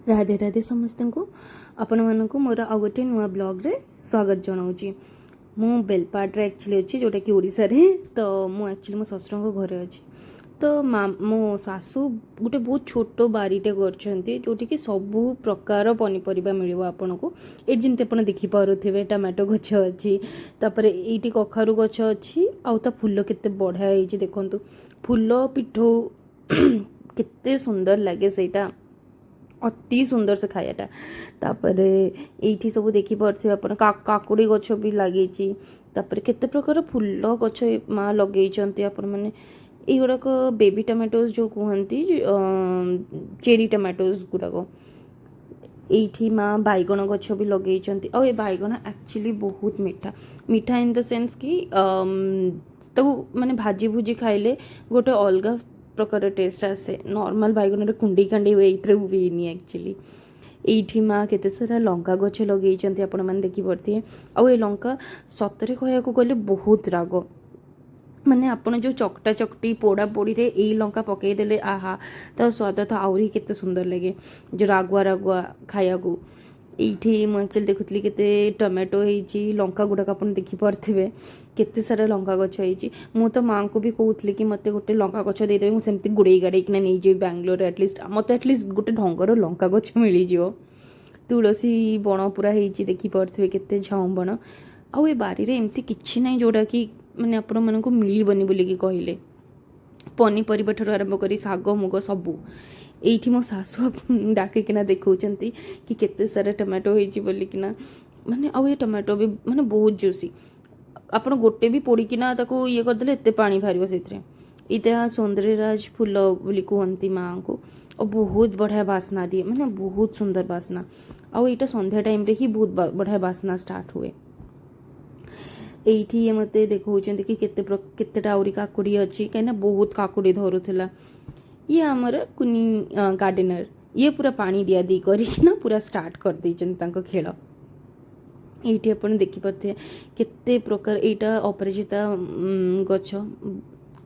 राधे राधे समस्त को आपण मानक मोर आ गोटे नुआ ब्लॉग रे स्वागत जनाऊँगी। मु बेलपाट्रे एक्चुअली अच्छी जोटा कि ओडिशा रे तो मु एक्चुअली मो ससुर घरे अच्छी। तो मो सासू गोटे बहुत छोट बारीटे करछंती जोटी कि सबू प्रकार पनीपरिबा मिलिबो आपनको। ए जिनते आपण देखि पारुथिबे टमाटो गछ अछि, तापर एठी कखारु गछ अछि, आउ ता फूल केते बढ़िया हेछि देखंतु। फूल पिठो केते सुंदर लागे सेटा, अति सुंदर से खायाटा। तापर एठी सब देखि पारथि अपन काकुड़ी गछ भी लगे, तापर केते प्रकार फूल गछ माँ लगे अपन मैंने युड़ाक बेबी टमाटोज जो कहती चेरी टमाटोज गुड़ाक एठी माँ बैगण गछ भी लगे। और ये बैगण एक्चुअली बहुत मीठा मीठा इन द सेंस कि तो माने भाजी भुजी खाइले गोटे अलग प्रकार टेस्ट आसे। नॉर्मल बैगन कुंडी कांडी हुए हुएनि एक्चुअली। एठी माँ केते सारा लंका गछ लगे आपण मैंने देखिपे। आउ ये लंका सतरे कहया गले बहुत राग, माने आपण जो चकटा चकटी पोड़ा पोड़ी रे ए लंका पकईदेले आहा तो स्वाद तो आहरी केते सुंदर लगे जो रागुआ रागुआ खाया को। एठी मु एक्चुअली देखुतली केते टमाटो हेची, लंका गुड़ाक आप देखिपे केते सारा लंका गछ हेची। मु तो माँ को भी कहूली कि मते गोटे लंका गछ देदेवे, मुझे गुड़े गाड़े कि नहीं जाए बैंगलोर एटलिस्ट मत एटलिस्ट गोटे ढंगर लंका गछ मिल जाव। तुलसी बण पूरा हेची देखिपे केते झाऊ बण। आउ ए बारी रे एमती किछि नहीं जोड़ा कि माने आपण मानक मिलबनी बोलिकी कहले। पनीपरिबा ठार आरंभ करी शाग मुग सबू एठी मो सासु डाकिना देखौचंती कि केते सारा टमाटो होईची बोलिकिना। माने आउ ये टमाटो भी माने बहुत जूसी, आपण गोटे भी पोड़ीकिना ताको ये करदेले एते पानी बाहरिबो सेथरे। इता सौंदर्यराज फूल बोली कहती माँ को, और बहुत बढ़िया बास्ना दिए, माने बहुत सुंदर बास्ना। आउ एटा संध्या टाइम रे ही बहुत बढ़िया बास्ना स्टार्ट हुए। एठी ये मते देखौचंती कि केतेटा आउरी काकुड़ी अच्छी, कहीं बहुत काकुड़ी धरुला। ये आमर कुनी गार्डनर ये पूरा पानी दिया दी करना पूरा स्टार्ट कर देछन खेल। एठी अपन देखि पाते केते प्रकार एटा अपराजिता गछ,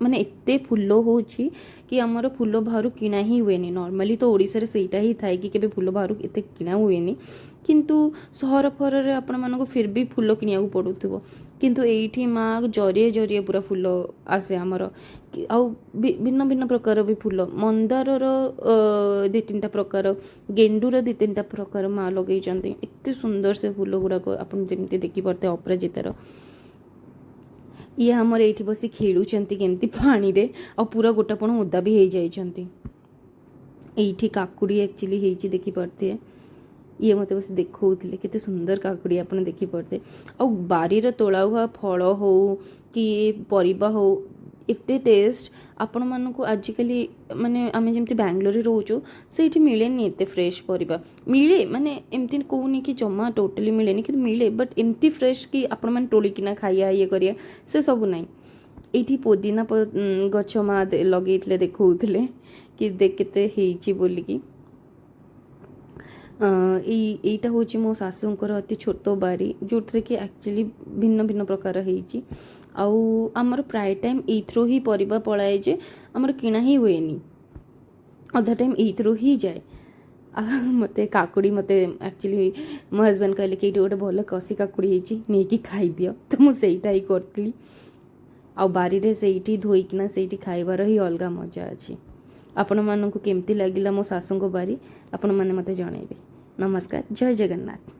माने एते फूल होची कि आमर फूल बाहर किना ही हुएनी। नॉर्मली तो ओडिसा रे सेटा ही थाए कि केबे फूल बाहर एते किना हुएनी, किंतु सहर फहर रे आपण मानको फिर भी फूल किनिया को पड़ुथिबो। किंतु एठी माँ जरिए जरिए पूरा फूल आसे आमर। आउ भिन्न भिन्न प्रकार भी फूल, मंदार दि तीन प्रकार, गेंडूर दि तीन प्रकार माँ लगे। एते सुंदर से फूल गुड़ाक आपन जेमती देखि पारते अपराजितार। ये आमर एठी बसी खेलुचंती केमती पानी रे, आ पूरा गोटापण ओदा भी हो जाइछंती। एठी काकुड़ी एक्चुअली हेची देखि पारते। ये मत बस देखौଥିଲେ केते सुंदर काकुड़ी आपन देखि पारते। आ बारी रे तोला हुआ फल हो कि परिबा हो एते टेस्ट आपण मानक आजिकली माने आमे जेमती बैंगलोर रे रहउचो सेठी मिलेनी एते फ्रेश परिबा मिले, माने एमती कहूनी कि जमा टोटली मिलेनी कि मिले, बट एमती फ्रेश कि आपण मान टोली किना खाइया ये करिया से सब नहीं। एठी पुदीना गछ मा लगेइतले देखौଥିଲେ कि देख केते हेची बोलिकी। एटा हूँ मो सासूंकर अति छोट बारी जो कि एक्चुअली भिन्न भिन्न प्रकार होईची। आउ आमर प्राय टाइम एथ्रो ही परिबा पलाए जे आमर किना ही हुएनी, अधा टाइम एथ्रो ही जाए। मते काकुड़ी मते एक्चुअली मो हजबैंड कहले कि गोटे भल कसी काकुड़ी होईची नेकी खाई दियो, तो मु सेटा ही करतली। आ बारी रे सेठी धोईकिना सेठी खाइबार ही अलगा मजा अछि। आपण मानकु केमती लागिला मो सासूंको बारी आपण माने मते जणाइबे। नमस्कार, जय जगन्नाथ।